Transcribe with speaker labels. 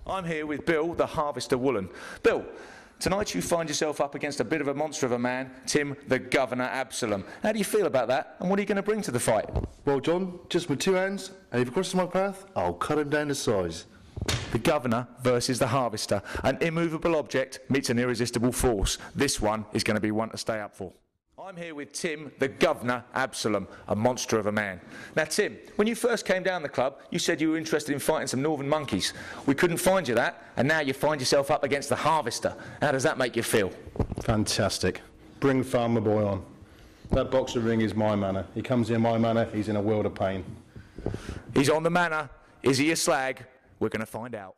Speaker 1: I'm here with Bill, the Harvester Woolen. Bill, tonight you find yourself up against a bit of a monster of a man, Tim the Governor Absalom. How do you feel about that, and what are you going to bring to the fight?
Speaker 2: Well, John, just with 2 hands, and if he crosses my path, I'll cut him down to size.
Speaker 1: The Governor versus the Harvester. An immovable object meets an irresistible force. This one is going to be one to stay up for. I'm here with Tim, the Governor Absalom, a monster of a man. Now, Tim, when you first came down the club, you said you were interested in fighting some northern monkeys. We couldn't find you that, and now you find yourself up against the Harvester. How does that make you feel?
Speaker 2: Fantastic. Bring Farmer Boy on. That boxer ring is my manor. He comes in my manor, he's in a world of pain.
Speaker 1: He's on the manor. Is he a slag? We're going to find out.